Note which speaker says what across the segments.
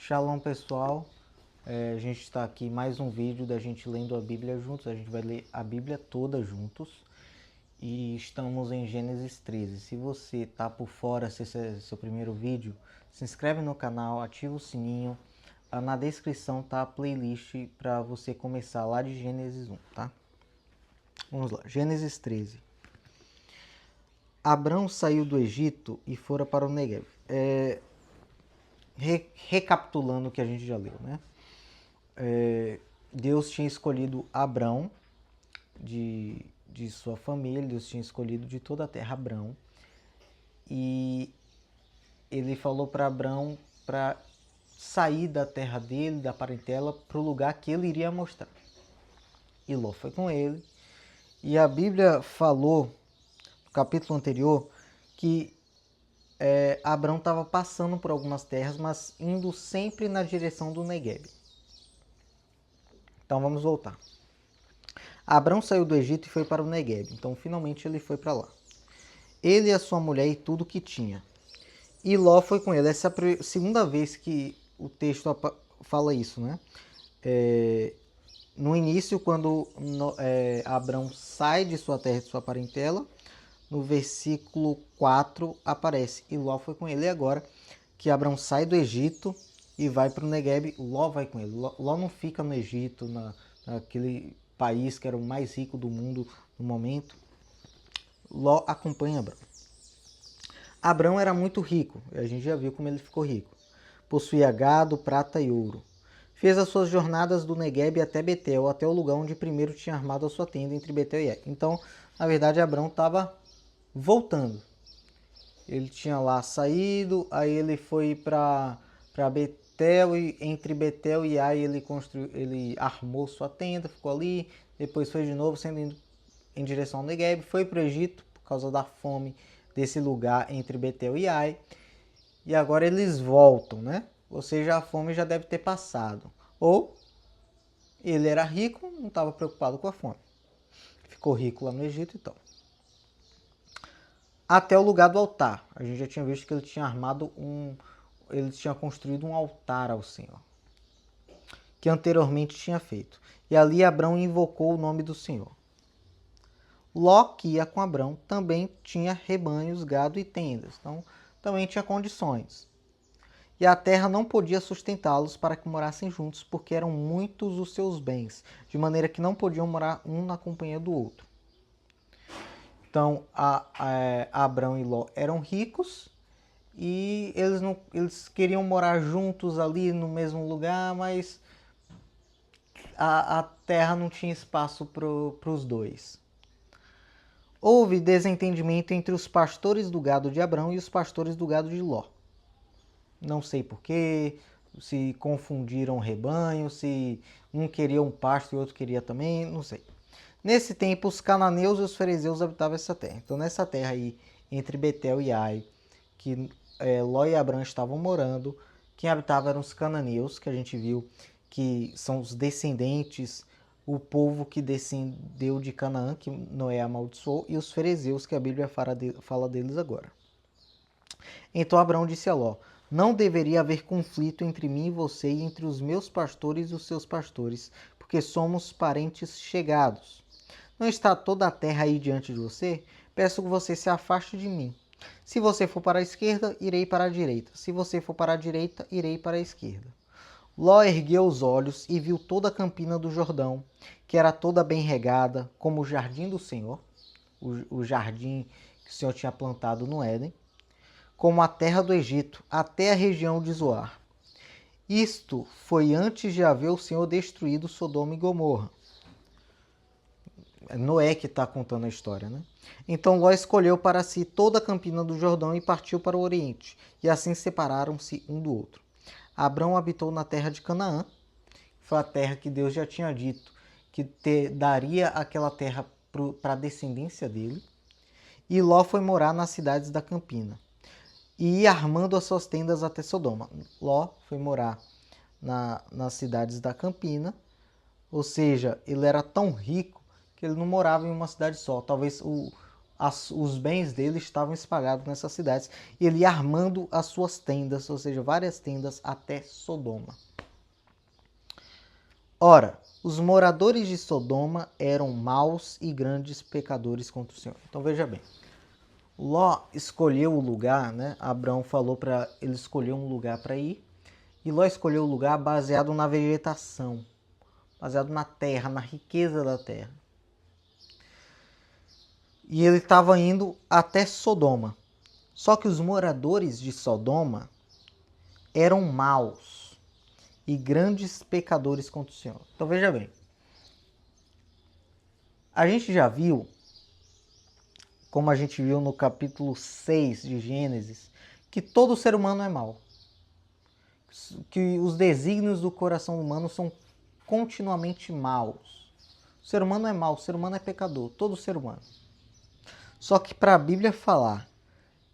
Speaker 1: Shalom pessoal, a gente está aqui em mais um vídeo da gente lendo a Bíblia juntos. A gente vai ler a Bíblia toda juntos e estamos em Gênesis 13. Se você está por fora, se esse é seu primeiro vídeo, se inscreve no canal, ativa o sininho. Na descrição tá a playlist para você começar lá de Gênesis 1, tá? Vamos lá, Gênesis 13. Abrão saiu do Egito e fora para o Neguev. Recapitulando o que a gente já leu, né? Deus tinha escolhido Abrão de sua família, Deus tinha escolhido de toda a terra Abrão, e ele falou para Abrão para sair da terra dele, da parentela, para o lugar que ele iria mostrar. E Ló foi com ele, e a Bíblia falou, no capítulo anterior, que Abrão estava passando por algumas terras, mas indo sempre na direção do Negueb. Então vamos voltar. Abrão saiu do Egito e foi para o Negueb. Então finalmente ele foi para lá. Ele e a sua mulher e tudo que tinha. E Ló foi com ele. Essa é a segunda vez que o texto fala isso, né? No início, quando Abrão sai de sua terra e de sua parentela, no versículo 4 aparece, e Ló foi com ele. E agora que Abrão sai do Egito e vai para o Negueb, Ló vai com ele. Ló não fica no Egito, naquele país que era o mais rico do mundo no momento. Ló acompanha Abrão. Abrão era muito rico, a gente já viu como ele ficou rico. Possuía gado, prata e ouro. Fez as suas jornadas do Negueb até Betel, até o lugar onde primeiro tinha armado a sua tenda entre Betel e Ai. Então, na verdade, Abrão estava voltando. Ele tinha lá saído, aí ele foi para Betel, e entre Betel e Ai ele armou sua tenda, ficou ali, depois foi de novo indo em direção ao Negueb, foi para o Egito por causa da fome desse lugar entre Betel e Ai, e agora eles voltam, né? Ou seja, a fome já deve ter passado. Ou ele era rico, não estava preocupado com a fome. Ficou rico lá no Egito e tal. Até o lugar do altar. A gente já tinha visto que ele tinha ele tinha construído um altar ao Senhor, que anteriormente tinha feito. E ali Abrão invocou o nome do Senhor. Ló, que ia com Abrão, também tinha rebanhos, gado e tendas. Então, também tinha condições. E a terra não podia sustentá-los para que morassem juntos, porque eram muitos os seus bens, de maneira que não podiam morar um na companhia do outro. Então, Abrão e Ló eram ricos e eles queriam morar juntos ali no mesmo lugar, mas a terra não tinha espaço para os dois. Houve desentendimento entre os pastores do gado de Abrão e os pastores do gado de Ló. Não sei porquê, se confundiram o rebanho, se um queria um pasto e o outro queria também, não sei. Nesse tempo, os cananeus e os fariseus habitavam essa terra. Então, nessa terra aí, entre Betel e Ai, que Ló e Abrão estavam morando, quem habitava eram os cananeus, que a gente viu que são os descendentes, o povo que descendeu de Canaã, que Noé amaldiçoou, e os fariseus, que a Bíblia fala deles agora. Então Abrão disse a Ló: não deveria haver conflito entre mim e você e entre os meus pastores e os seus pastores, porque somos parentes chegados. Não está toda a terra aí diante de você? Peço que você se afaste de mim. Se você for para a esquerda, irei para a direita. Se você for para a direita, irei para a esquerda. Ló ergueu os olhos e viu toda a campina do Jordão, que era toda bem regada, como o jardim do Senhor, o jardim que o Senhor tinha plantado no Éden, como a terra do Egito, até a região de Zoar. Isto foi antes de haver o Senhor destruído Sodoma e Gomorra. É Noé que está contando a história, né? Então Ló escolheu para si toda a campina do Jordão e partiu para o Oriente, e assim separaram-se um do outro. Abrão habitou na terra de Canaã, foi a terra que Deus já tinha dito que daria aquela terra para a descendência dele, e Ló foi morar nas cidades da campina, e ia armando as suas tendas até Sodoma. Ló foi morar nas cidades da campina, ou seja, ele era tão rico que ele não morava em uma cidade só. Talvez os bens dele estavam espalhados nessas cidades. E ele ia armando as suas tendas, ou seja, várias tendas até Sodoma. Ora, os moradores de Sodoma eram maus e grandes pecadores contra o Senhor. Então veja bem, Ló escolheu o lugar, né? Abraão falou para ele escolher um lugar para ir. E Ló escolheu o lugar baseado na vegetação, baseado na terra, na riqueza da terra. E ele estava indo até Sodoma. Só que os moradores de Sodoma eram maus e grandes pecadores contra o Senhor. Então veja bem, a gente já viu, como a gente viu no capítulo 6 de Gênesis, que todo ser humano é mau. Que os desígnios do coração humano são continuamente maus. O ser humano é mau, o ser humano é pecador, todo ser humano. Só que para a Bíblia falar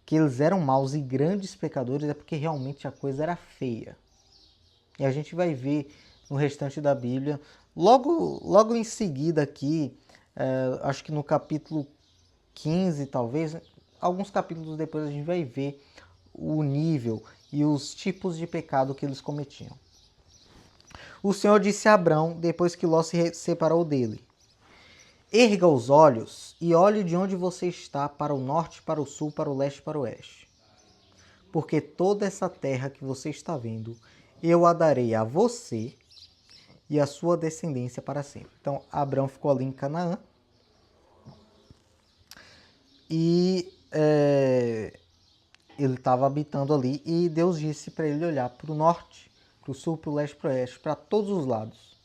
Speaker 1: que eles eram maus e grandes pecadores é porque realmente a coisa era feia. E a gente vai ver no restante da Bíblia, logo em seguida aqui, acho que no capítulo 15 talvez, alguns capítulos depois a gente vai ver o nível e os tipos de pecado que eles cometiam. O Senhor disse a Abrão, depois que Ló se separou dele: erga os olhos e olhe de onde você está, para o norte, para o sul, para o leste e para o oeste. Porque toda essa terra que você está vendo, eu a darei a você e a sua descendência para sempre. Então, Abrão ficou ali em Canaã. E ele estava habitando ali. E Deus disse para ele olhar para o norte, para o sul, para o leste, para o oeste, para todos os lados.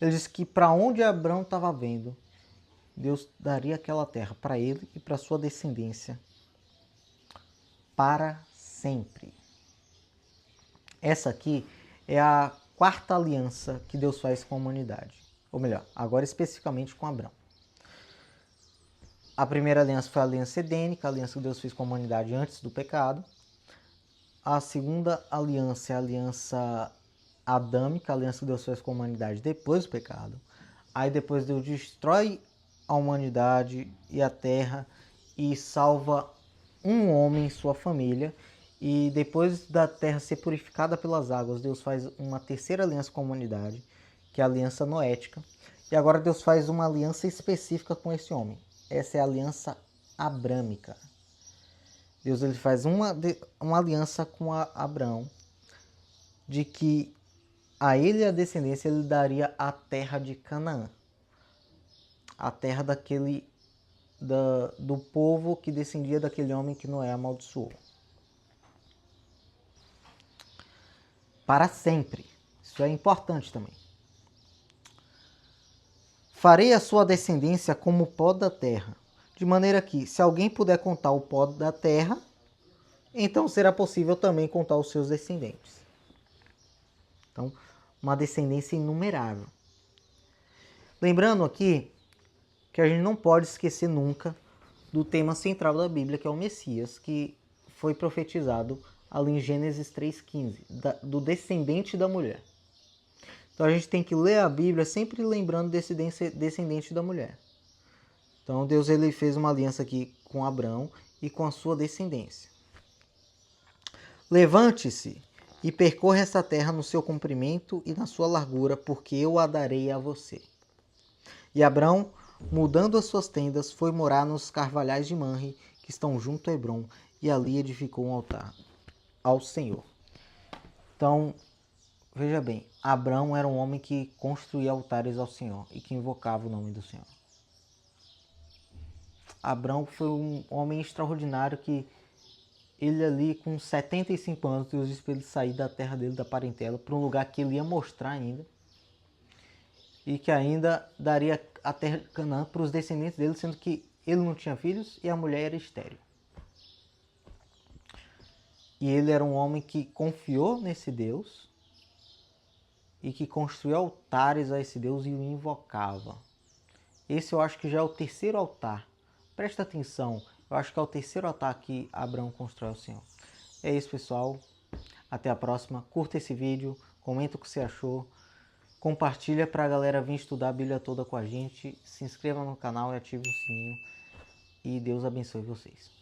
Speaker 1: Ele disse que para onde Abrão estava vendo, Deus daria aquela terra para ele e para sua descendência para sempre. Essa aqui é a quarta aliança que Deus faz com a humanidade. Ou melhor, agora especificamente com Abrão. A primeira aliança foi a aliança edênica, a aliança que Deus fez com a humanidade antes do pecado. A segunda aliança é a aliança adâmica, a aliança que Deus fez com a humanidade depois do pecado. Aí depois Deus destrói a humanidade e a terra e salva um homem e sua família. E depois da terra ser purificada pelas águas, Deus faz uma terceira aliança com a humanidade, que é a aliança noética. E agora Deus faz uma aliança específica com esse homem. Essa é a aliança abrâmica. Deus ele faz uma aliança com Abraão, de que a ele e a descendência ele daria a terra de Canaã. A terra do povo que descendia daquele homem que Noé amaldiçoou. Para sempre. Isso é importante também. Farei a sua descendência como o pó da terra, de maneira que, se alguém puder contar o pó da terra, então será possível também contar os seus descendentes. Então, uma descendência inumerável. Lembrando aqui que a gente não pode esquecer nunca do tema central da Bíblia, que é o Messias, que foi profetizado ali em Gênesis 3,15, do descendente da mulher. Então a gente tem que ler a Bíblia sempre lembrando desse descendente da mulher. Então Deus ele fez uma aliança aqui com Abrão e com a sua descendência. Levante-se e percorra essa terra no seu comprimento e na sua largura, porque eu a darei a você. E Abrão, mudando as suas tendas, foi morar nos carvalhais de Manre, que estão junto a Hebrom, e ali edificou um altar ao Senhor. Então, veja bem, Abrão era um homem que construía altares ao Senhor e que invocava o nome do Senhor. Abrão foi um homem extraordinário que ele ali com 75 anos, Deus disse para ele sair da terra dele, da parentela, para um lugar que ele ia mostrar ainda. E que ainda daria a terra de Canaã para os descendentes dele, sendo que ele não tinha filhos e a mulher era estéril. E ele era um homem que confiou nesse Deus e que construiu altares a esse Deus e o invocava. Esse eu acho que já é o terceiro altar. Presta atenção, eu acho que é o terceiro altar que Abraão constrói ao Senhor. É isso, pessoal. Até a próxima. Curta esse vídeo, comenta o que você achou. Compartilha para a galera vir estudar a Bíblia toda com a gente. Se inscreva no canal e ative o sininho. e Deus abençoe vocês.